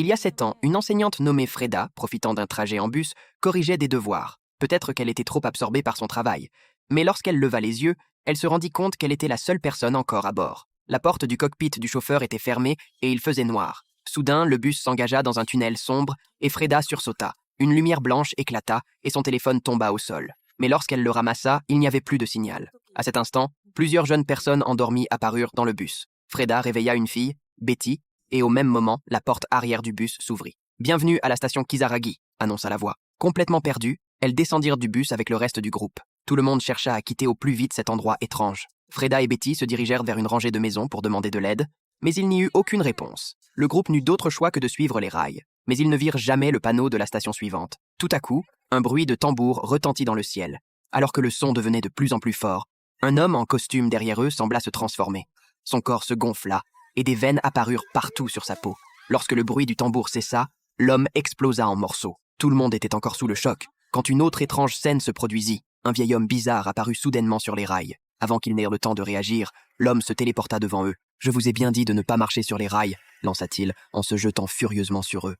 Il y a 7 ans, une enseignante nommée Freda, profitant d'un trajet en bus, corrigeait des devoirs. Peut-être qu'elle était trop absorbée par son travail. Mais lorsqu'elle leva les yeux, elle se rendit compte qu'elle était la seule personne encore à bord. La porte du cockpit du chauffeur était fermée et il faisait noir. Soudain, le bus s'engagea dans un tunnel sombre et Freda sursauta. Une lumière blanche éclata et son téléphone tomba au sol. Mais lorsqu'elle le ramassa, il n'y avait plus de signal. À cet instant, plusieurs jeunes personnes endormies apparurent dans le bus. Freda réveilla une fille, Betty, et au même moment, la porte arrière du bus s'ouvrit. « Bienvenue à la station Kisaragi », annonça la voix. Complètement perdues, elles descendirent du bus avec le reste du groupe. Tout le monde chercha à quitter au plus vite cet endroit étrange. Freda et Betty se dirigèrent vers une rangée de maisons pour demander de l'aide, mais il n'y eut aucune réponse. Le groupe n'eut d'autre choix que de suivre les rails, mais ils ne virent jamais le panneau de la station suivante. Tout à coup, un bruit de tambour retentit dans le ciel. Alors que le son devenait de plus en plus fort, un homme en costume derrière eux sembla se transformer. Son corps se gonfla, et des veines apparurent partout sur sa peau. Lorsque le bruit du tambour cessa, l'homme explosa en morceaux. Tout le monde était encore sous le choc, quand une autre étrange scène se produisit. Un vieil homme bizarre apparut soudainement sur les rails. Avant qu'ils n'aient le temps de réagir, l'homme se téléporta devant eux. « Je vous ai bien dit de ne pas marcher sur les rails », lança-t-il en se jetant furieusement sur eux.